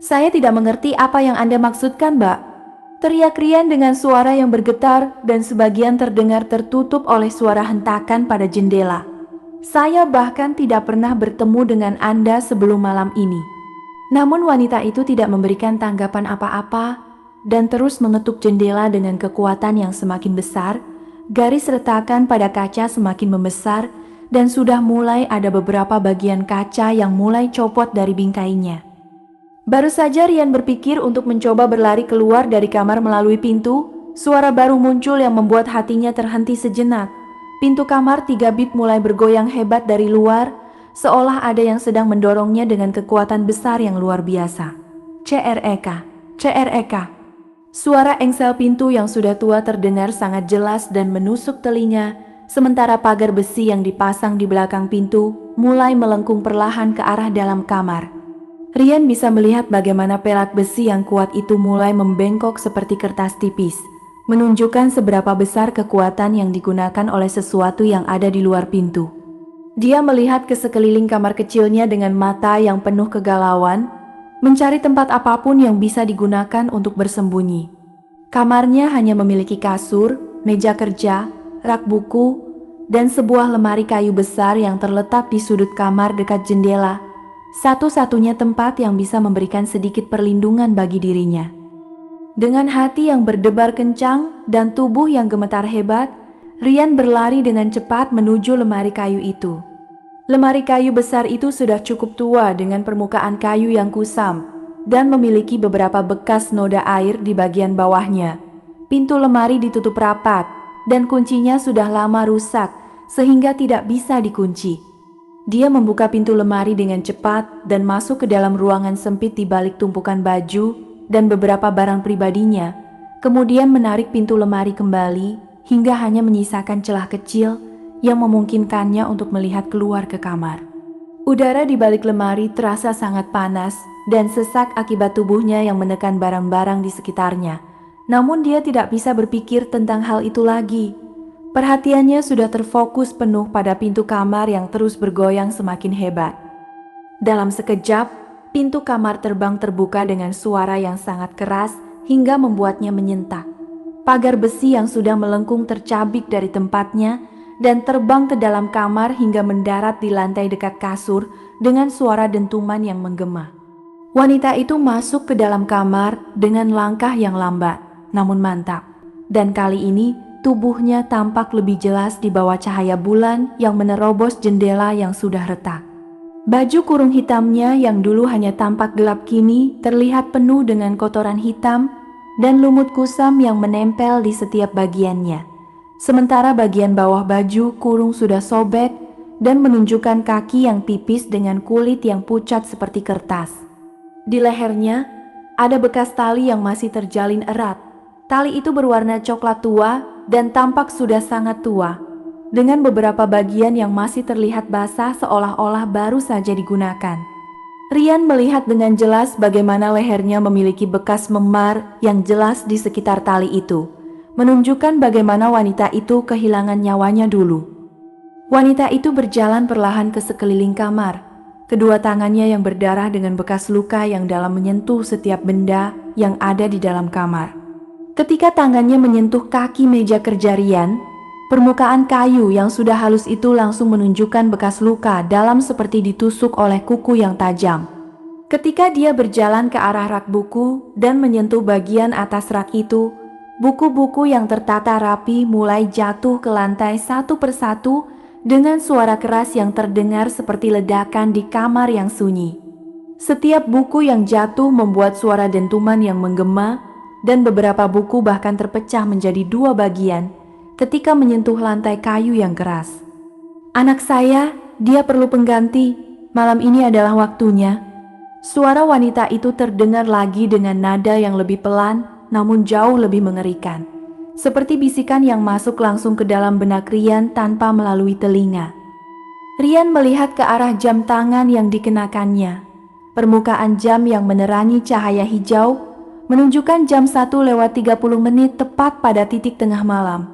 "Saya tidak mengerti apa yang Anda maksudkan, Mbak," teriak Rian dengan suara yang bergetar dan sebagian terdengar tertutup oleh suara hentakan pada jendela. "Saya bahkan tidak pernah bertemu dengan Anda sebelum malam ini." Namun wanita itu tidak memberikan tanggapan apa-apa dan terus mengetuk jendela dengan kekuatan yang semakin besar. Garis retakan pada kaca semakin membesar dan sudah mulai ada beberapa bagian kaca yang mulai copot dari bingkainya. Baru saja Rian berpikir untuk mencoba berlari keluar dari kamar melalui pintu, suara baru muncul yang membuat hatinya terhenti sejenak. Pintu kamar 3 bit mulai bergoyang hebat dari luar, seolah ada yang sedang mendorongnya dengan kekuatan besar yang luar biasa. CREK, CREK. Suara engsel pintu yang sudah tua terdengar sangat jelas dan menusuk telinga, sementara pagar besi yang dipasang di belakang pintu mulai melengkung perlahan ke arah dalam kamar. Rian bisa melihat bagaimana pelat besi yang kuat itu mulai membengkok seperti kertas tipis, menunjukkan seberapa besar kekuatan yang digunakan oleh sesuatu yang ada di luar pintu. Dia melihat ke sekeliling kamar kecilnya dengan mata yang penuh kegalauan, mencari tempat apapun yang bisa digunakan untuk bersembunyi. Kamarnya hanya memiliki kasur, meja kerja, rak buku, dan sebuah lemari kayu besar yang terletak di sudut kamar dekat jendela. Satu-satunya tempat yang bisa memberikan sedikit perlindungan bagi dirinya. Dengan hati yang berdebar kencang dan tubuh yang gemetar hebat, Rian berlari dengan cepat menuju lemari kayu itu. Lemari kayu besar itu sudah cukup tua dengan permukaan kayu yang kusam dan memiliki beberapa bekas noda air di bagian bawahnya. Pintu lemari ditutup rapat dan kuncinya sudah lama rusak sehingga tidak bisa dikunci. Dia membuka pintu lemari dengan cepat dan masuk ke dalam ruangan sempit di balik tumpukan baju dan beberapa barang pribadinya, kemudian menarik pintu lemari kembali hingga hanya menyisakan celah kecil yang memungkinkannya untuk melihat keluar ke kamar. Udara di balik lemari terasa sangat panas dan sesak akibat tubuhnya yang menekan barang-barang di sekitarnya. Namun dia tidak bisa berpikir tentang hal itu lagi. Perhatiannya sudah terfokus penuh pada pintu kamar yang terus bergoyang semakin hebat. Dalam sekejap, pintu kamar terbang terbuka dengan suara yang sangat keras hingga membuatnya menyentak. Pagar besi yang sudah melengkung tercabik dari tempatnya dan terbang ke dalam kamar hingga mendarat di lantai dekat kasur dengan suara dentuman yang menggema. Wanita itu masuk ke dalam kamar dengan langkah yang lambat, namun mantap. Dan kali ini, tubuhnya tampak lebih jelas di bawah cahaya bulan yang menerobos jendela yang sudah retak. Baju kurung hitamnya yang dulu hanya tampak gelap kini terlihat penuh dengan kotoran hitam dan lumut kusam yang menempel di setiap bagiannya. Sementara bagian bawah baju kurung sudah sobek dan menunjukkan kaki yang tipis dengan kulit yang pucat seperti kertas. Di lehernya ada bekas tali yang masih terjalin erat. Tali itu berwarna coklat tua dan tampak sudah sangat tua, dengan beberapa bagian yang masih terlihat basah seolah-olah baru saja digunakan. Rian melihat dengan jelas bagaimana lehernya memiliki bekas memar yang jelas di sekitar tali itu, menunjukkan bagaimana wanita itu kehilangan nyawanya dulu. Wanita itu berjalan perlahan ke sekeliling kamar, kedua tangannya yang berdarah dengan bekas luka yang dalam menyentuh setiap benda yang ada di dalam kamar. Ketika tangannya menyentuh kaki meja kerja Rian, permukaan kayu yang sudah halus itu langsung menunjukkan bekas luka dalam seperti ditusuk oleh kuku yang tajam. Ketika dia berjalan ke arah rak buku dan menyentuh bagian atas rak itu, buku-buku yang tertata rapi mulai jatuh ke lantai satu persatu dengan suara keras yang terdengar seperti ledakan di kamar yang sunyi. Setiap buku yang jatuh membuat suara dentuman yang menggema, dan beberapa buku bahkan terpecah menjadi 2 bagian ketika menyentuh lantai kayu yang keras. "Anak saya, dia perlu pengganti. Malam ini adalah waktunya." Suara wanita itu terdengar lagi dengan nada yang lebih pelan namun jauh lebih mengerikan. Seperti bisikan yang masuk langsung ke dalam benak Rian tanpa melalui telinga. Rian melihat ke arah jam tangan yang dikenakannya. Permukaan jam yang menerangi cahaya hijau menunjukkan jam 1:30 tepat pada titik tengah malam.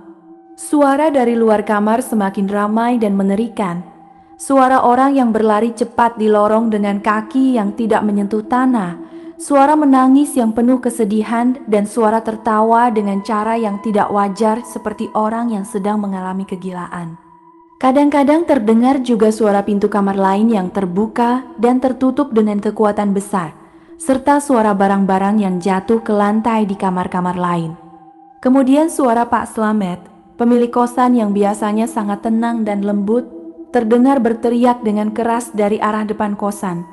Suara dari luar kamar semakin ramai dan mengerikan. Suara orang yang berlari cepat di lorong dengan kaki yang tidak menyentuh tanah. Suara menangis yang penuh kesedihan dan suara tertawa dengan cara yang tidak wajar seperti orang yang sedang mengalami kegilaan. Kadang-kadang terdengar juga suara pintu kamar lain yang terbuka dan tertutup dengan kekuatan besar, serta suara barang-barang yang jatuh ke lantai di kamar-kamar lain. Kemudian suara Pak Slamet, pemilik kosan yang biasanya sangat tenang dan lembut, terdengar berteriak dengan keras dari arah depan kosan.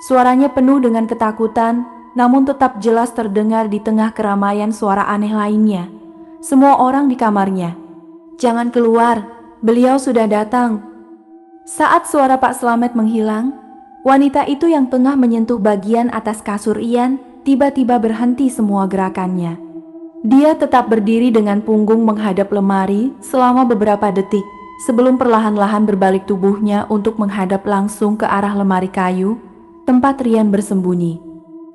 Suaranya penuh dengan ketakutan, namun tetap jelas terdengar di tengah keramaian suara aneh lainnya. Semua orang di kamarnya. "Jangan keluar, beliau sudah datang." Saat suara Pak Slamet menghilang, wanita itu yang tengah menyentuh bagian atas kasur Rian tiba-tiba berhenti semua gerakannya. Dia tetap berdiri dengan punggung menghadap lemari selama beberapa detik sebelum perlahan-lahan berbalik tubuhnya untuk menghadap langsung ke arah lemari kayu tempat Rian bersembunyi.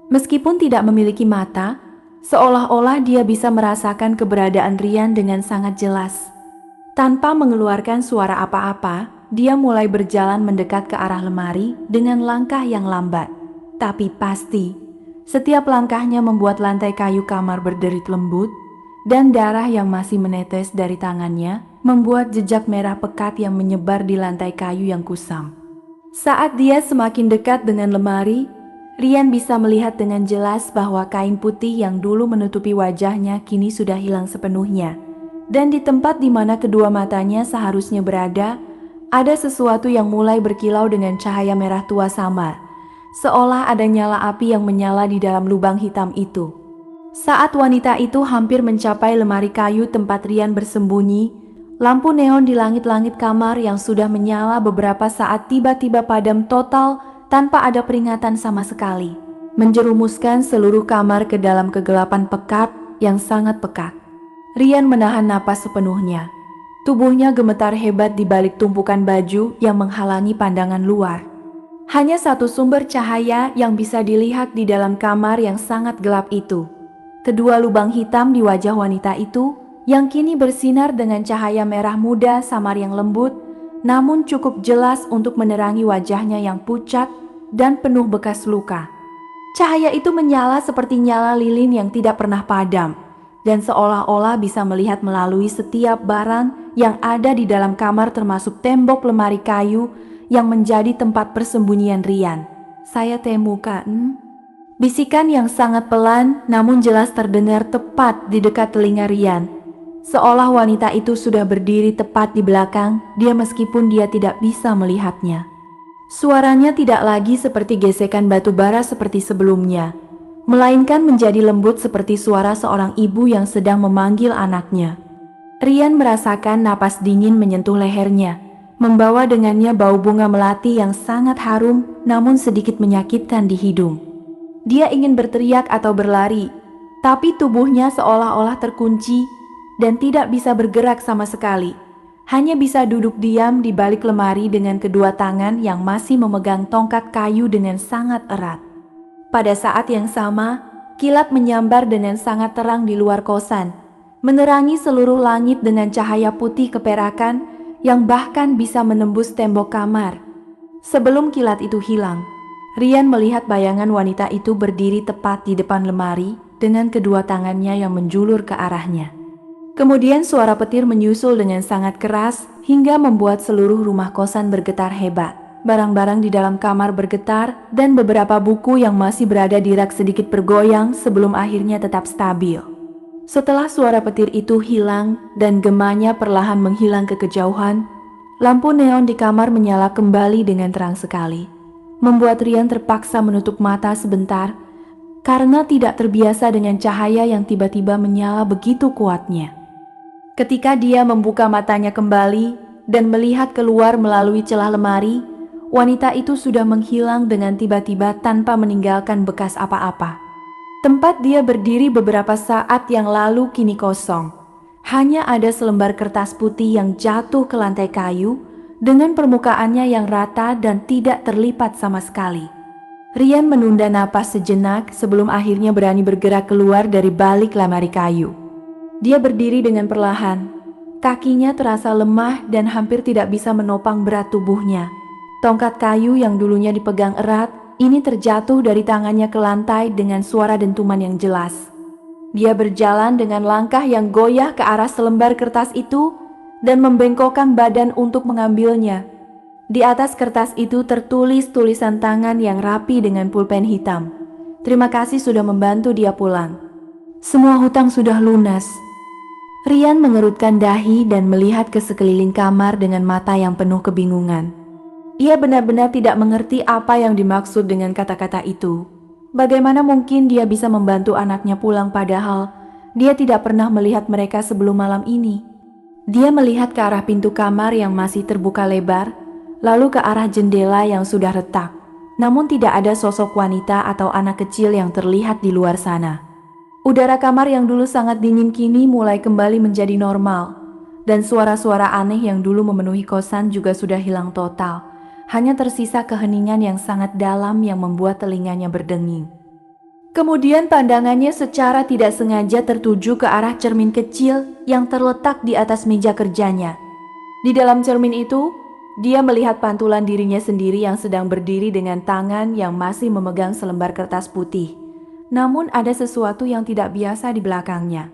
Meskipun tidak memiliki mata, seolah-olah dia bisa merasakan keberadaan Rian dengan sangat jelas. Tanpa mengeluarkan suara apa-apa, dia mulai berjalan mendekat ke arah lemari dengan langkah yang lambat. Tapi pasti, setiap langkahnya membuat lantai kayu kamar berderit lembut, dan darah yang masih menetes dari tangannya membuat jejak merah pekat yang menyebar di lantai kayu yang kusam. Saat dia semakin dekat dengan lemari, Rian bisa melihat dengan jelas bahwa kain putih yang dulu menutupi wajahnya kini sudah hilang sepenuhnya. Dan di tempat di mana kedua matanya seharusnya berada, ada sesuatu yang mulai berkilau dengan cahaya merah tua samar, seolah ada nyala api yang menyala di dalam lubang hitam itu. Saat wanita itu hampir mencapai lemari kayu tempat Rian bersembunyi, lampu neon di langit-langit kamar yang sudah menyala beberapa saat tiba-tiba padam total tanpa ada peringatan sama sekali, menjerumuskan seluruh kamar ke dalam kegelapan pekat yang sangat pekat. Rian menahan napas sepenuhnya. Tubuhnya gemetar hebat di balik tumpukan baju yang menghalangi pandangan luar. Hanya satu sumber cahaya yang bisa dilihat di dalam kamar yang sangat gelap itu. Kedua lubang hitam di wajah wanita itu yang kini bersinar dengan cahaya merah muda samar yang lembut, namun cukup jelas untuk menerangi wajahnya yang pucat dan penuh bekas luka. Cahaya itu menyala seperti nyala lilin yang tidak pernah padam, dan seolah-olah bisa melihat melalui setiap barang yang ada di dalam kamar termasuk tembok lemari kayu yang menjadi tempat persembunyian Rian. "Saya temukan." Bisikan yang sangat pelan namun jelas terdengar tepat di dekat telinga Rian. Seolah wanita itu sudah berdiri tepat di belakang dia meskipun dia tidak bisa melihatnya. Suaranya tidak lagi seperti gesekan batu bara seperti sebelumnya, melainkan menjadi lembut seperti suara seorang ibu yang sedang memanggil anaknya. Rian merasakan napas dingin menyentuh lehernya, membawa dengannya bau bunga melati yang sangat harum namun sedikit menyakitkan di hidung. Dia ingin berteriak atau berlari, tapi tubuhnya seolah-olah terkunci dan tidak bisa bergerak sama sekali. Hanya bisa duduk diam di balik lemari dengan kedua tangan yang masih memegang tongkat kayu dengan sangat erat. Pada saat yang sama, kilat menyambar dengan sangat terang di luar kosan, menerangi seluruh langit dengan cahaya putih keperakan yang bahkan bisa menembus tembok kamar. Sebelum kilat itu hilang, Rian melihat bayangan wanita itu berdiri tepat di depan lemari dengan kedua tangannya yang menjulur ke arahnya. Kemudian suara petir menyusul dengan sangat keras hingga membuat seluruh rumah kosan bergetar hebat. Barang-barang di dalam kamar bergetar dan beberapa buku yang masih berada di rak sedikit bergoyang sebelum akhirnya tetap stabil. Setelah suara petir itu hilang dan gemanya perlahan menghilang ke kejauhan, lampu neon di kamar menyala kembali dengan terang sekali, membuat Rian terpaksa menutup mata sebentar karena tidak terbiasa dengan cahaya yang tiba-tiba menyala begitu kuatnya. Ketika dia membuka matanya kembali dan melihat keluar melalui celah lemari, wanita itu sudah menghilang dengan tiba-tiba tanpa meninggalkan bekas apa-apa. Tempat dia berdiri beberapa saat yang lalu kini kosong. Hanya ada selembar kertas putih yang jatuh ke lantai kayu dengan permukaannya yang rata dan tidak terlipat sama sekali. Rian menunda napas sejenak sebelum akhirnya berani bergerak keluar dari balik lemari kayu. Dia berdiri dengan perlahan. Kakinya terasa lemah dan hampir tidak bisa menopang berat tubuhnya. Tongkat kayu yang dulunya dipegang erat, ini terjatuh dari tangannya ke lantai dengan suara dentuman yang jelas. Dia berjalan dengan langkah yang goyah ke arah selembar kertas itu dan membengkokkan badan untuk mengambilnya. Di atas kertas itu tertulis tulisan tangan yang rapi dengan pulpen hitam. "Terima kasih sudah membantu dia pulang. Semua hutang sudah lunas." Rian mengerutkan dahi dan melihat ke sekeliling kamar dengan mata yang penuh kebingungan. Ia benar-benar tidak mengerti apa yang dimaksud dengan kata-kata itu. Bagaimana mungkin dia bisa membantu anaknya pulang padahal dia tidak pernah melihat mereka sebelum malam ini. Dia melihat ke arah pintu kamar yang masih terbuka lebar, lalu ke arah jendela yang sudah retak. Namun tidak ada sosok wanita atau anak kecil yang terlihat di luar sana. Udara kamar yang dulu sangat dingin kini mulai kembali menjadi normal, dan suara-suara aneh yang dulu memenuhi kosan juga sudah hilang total. Hanya tersisa keheningan yang sangat dalam yang membuat telinganya berdenging. Kemudian pandangannya secara tidak sengaja tertuju ke arah cermin kecil yang terletak di atas meja kerjanya. Di dalam cermin itu, dia melihat pantulan dirinya sendiri yang sedang berdiri dengan tangan yang masih memegang selembar kertas putih. Namun ada sesuatu yang tidak biasa di belakangnya.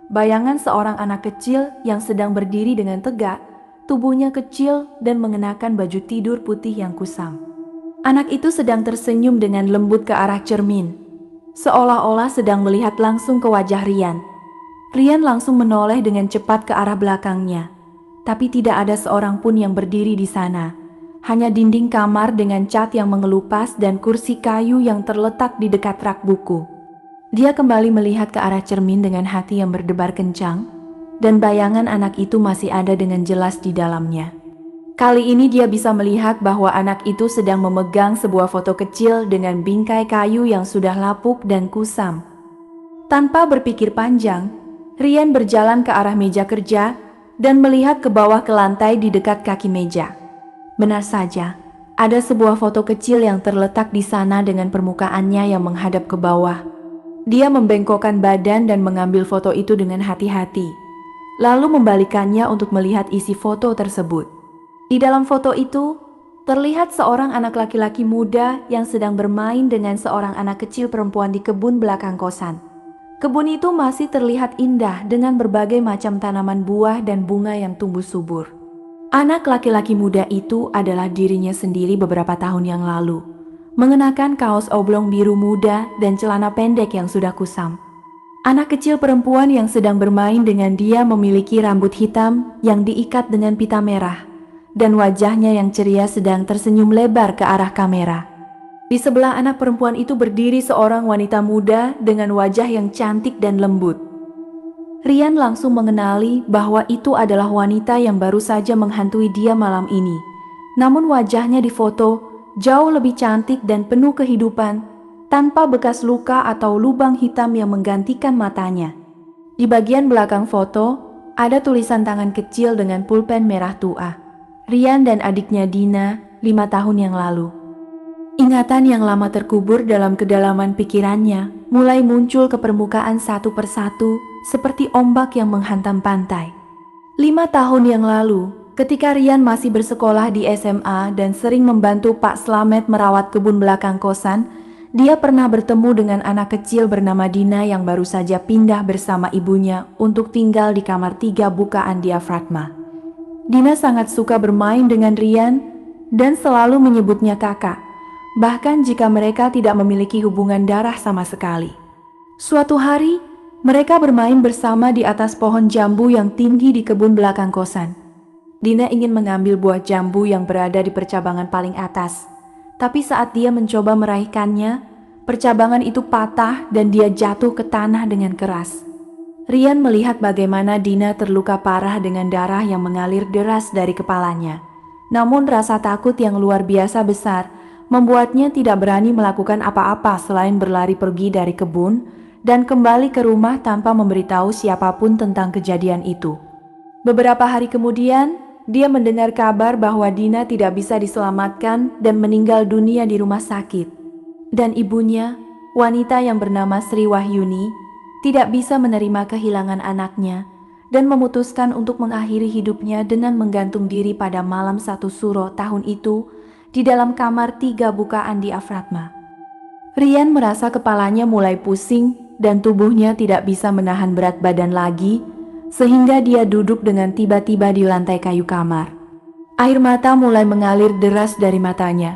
Bayangan seorang anak kecil yang sedang berdiri dengan tegak, tubuhnya kecil dan mengenakan baju tidur putih yang kusam. Anak itu sedang tersenyum dengan lembut ke arah cermin, seolah-olah sedang melihat langsung ke wajah Rian. Rian langsung menoleh dengan cepat ke arah belakangnya, tapi tidak ada seorang pun yang berdiri di sana. Hanya dinding kamar dengan cat yang mengelupas dan kursi kayu yang terletak di dekat rak buku. Dia kembali melihat ke arah cermin dengan hati yang berdebar kencang, dan bayangan anak itu masih ada dengan jelas di dalamnya. Kali ini dia bisa melihat bahwa anak itu sedang memegang sebuah foto kecil dengan bingkai kayu yang sudah lapuk dan kusam. Tanpa berpikir panjang, Rian berjalan ke arah meja kerja dan melihat ke bawah ke lantai di dekat kaki meja. Benar saja, ada sebuah foto kecil yang terletak di sana dengan permukaannya yang menghadap ke bawah. Dia membengkokkan badan dan mengambil foto itu dengan hati-hati, lalu membalikannya untuk melihat isi foto tersebut. Di dalam foto itu, terlihat seorang anak laki-laki muda yang sedang bermain dengan seorang anak kecil perempuan di kebun belakang kosan. Kebun itu masih terlihat indah dengan berbagai macam tanaman buah dan bunga yang tumbuh subur. Anak laki-laki muda itu adalah dirinya sendiri beberapa tahun yang lalu, mengenakan kaos oblong biru muda dan celana pendek yang sudah kusam. Anak kecil perempuan yang sedang bermain dengan dia memiliki rambut hitam yang diikat dengan pita merah, dan wajahnya yang ceria sedang tersenyum lebar ke arah kamera. Di sebelah anak perempuan itu berdiri seorang wanita muda dengan wajah yang cantik dan lembut. Rian langsung mengenali bahwa itu adalah wanita yang baru saja menghantui dia malam ini. Namun wajahnya di foto jauh lebih cantik dan penuh kehidupan, tanpa bekas luka atau lubang hitam yang menggantikan matanya. Di bagian belakang foto, ada tulisan tangan kecil dengan pulpen merah tua. Rian dan adiknya Dina, 5 tahun yang lalu. Ingatan yang lama terkubur dalam kedalaman pikirannya mulai muncul ke permukaan satu persatu seperti ombak yang menghantam pantai. 5 tahun yang lalu, ketika Rian masih bersekolah di SMA dan sering membantu Pak Slamet merawat kebun belakang kosan, dia pernah bertemu dengan anak kecil bernama Dina yang baru saja pindah bersama ibunya untuk tinggal di kamar 3 bukaan diafragma. Dina sangat suka bermain dengan Rian dan selalu menyebutnya kakak, bahkan jika mereka tidak memiliki hubungan darah sama sekali. Suatu hari, mereka bermain bersama di atas pohon jambu yang tinggi di kebun belakang kosan. Dina ingin mengambil buah jambu yang berada di percabangan paling atas. Tapi saat dia mencoba meraihkannya, percabangan itu patah dan dia jatuh ke tanah dengan keras. Rian melihat bagaimana Dina terluka parah dengan darah yang mengalir deras dari kepalanya. Namun rasa takut yang luar biasa besar membuatnya tidak berani melakukan apa-apa selain berlari pergi dari kebun dan kembali ke rumah tanpa memberitahu siapapun tentang kejadian itu. Beberapa hari kemudian, dia mendengar kabar bahwa Dina tidak bisa diselamatkan dan meninggal dunia di rumah sakit. Dan ibunya, wanita yang bernama Sri Wahyuni, tidak bisa menerima kehilangan anaknya dan memutuskan untuk mengakhiri hidupnya dengan menggantung diri pada malam 1 Suro tahun itu di dalam kamar 3 bukaan diafragma. Rian merasa kepalanya mulai pusing dan tubuhnya tidak bisa menahan berat badan lagi, sehingga dia duduk dengan tiba-tiba di lantai kayu kamar. Air mata mulai mengalir deras dari matanya,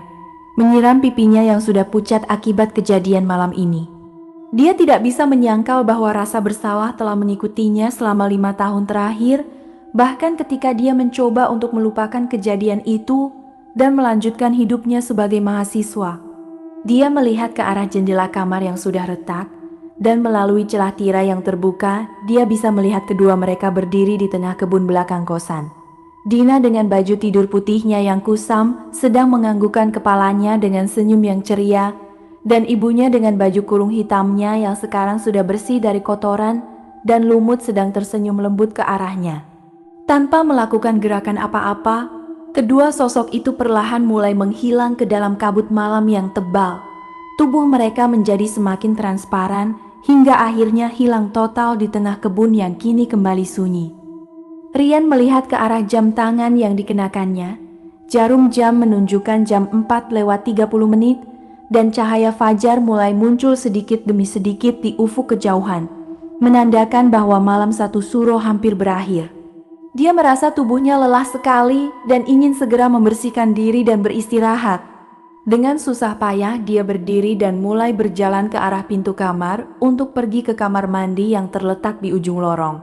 menyiram pipinya yang sudah pucat akibat kejadian malam ini. Dia tidak bisa menyangkal bahwa rasa bersalah telah mengikutinya selama 5 tahun terakhir, bahkan ketika dia mencoba untuk melupakan kejadian itu, dan melanjutkan hidupnya sebagai mahasiswa. Dia melihat ke arah jendela kamar yang sudah retak, dan melalui celah tirai yang terbuka, dia bisa melihat kedua mereka berdiri di tengah kebun belakang kosan. Dina dengan baju tidur putihnya yang kusam sedang menganggukkan kepalanya dengan senyum yang ceria, dan ibunya dengan baju kurung hitamnya yang sekarang sudah bersih dari kotoran dan lumut sedang tersenyum lembut ke arahnya. Tanpa melakukan gerakan apa-apa, kedua sosok itu perlahan mulai menghilang ke dalam kabut malam yang tebal. Tubuh mereka menjadi semakin transparan hingga akhirnya hilang total di tengah kebun yang kini kembali sunyi. Rian melihat ke arah jam tangan yang dikenakannya. Jarum jam menunjukkan jam 4:30 dan cahaya fajar mulai muncul sedikit demi sedikit di ufuk kejauhan, menandakan bahwa malam 1 Suro hampir berakhir. Dia merasa tubuhnya lelah sekali dan ingin segera membersihkan diri dan beristirahat. Dengan susah payah dia berdiri dan mulai berjalan ke arah pintu kamar untuk pergi ke kamar mandi yang terletak di ujung lorong.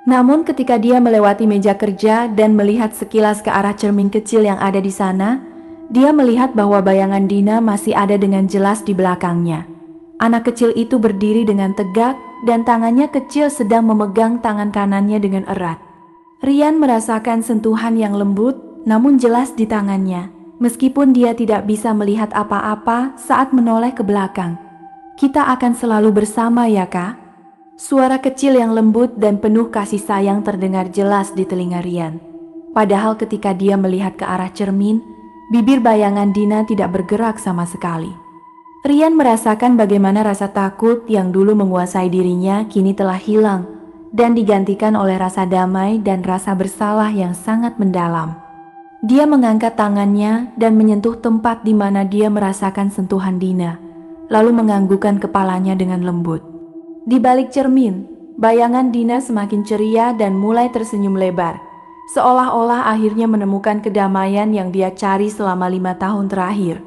Namun ketika dia melewati meja kerja dan melihat sekilas ke arah cermin kecil yang ada di sana, dia melihat bahwa bayangan Dina masih ada dengan jelas di belakangnya. Anak kecil itu berdiri dengan tegak dan tangannya kecil sedang memegang tangan kanannya dengan erat. Rian merasakan sentuhan yang lembut namun jelas di tangannya, meskipun dia tidak bisa melihat apa-apa saat menoleh ke belakang. "Kita akan selalu bersama ya, Kak?" Suara kecil yang lembut dan penuh kasih sayang terdengar jelas di telinga Rian. Padahal ketika dia melihat ke arah cermin, bibir bayangan Dina tidak bergerak sama sekali. Rian merasakan bagaimana rasa takut yang dulu menguasai dirinya kini telah hilang dan digantikan oleh rasa damai dan rasa bersalah yang sangat mendalam. Dia mengangkat tangannya dan menyentuh tempat di mana dia merasakan sentuhan Dina, lalu menganggukkan kepalanya dengan lembut. Di balik cermin, bayangan Dina semakin ceria dan mulai tersenyum lebar, seolah-olah akhirnya menemukan kedamaian yang dia cari selama 5 tahun terakhir.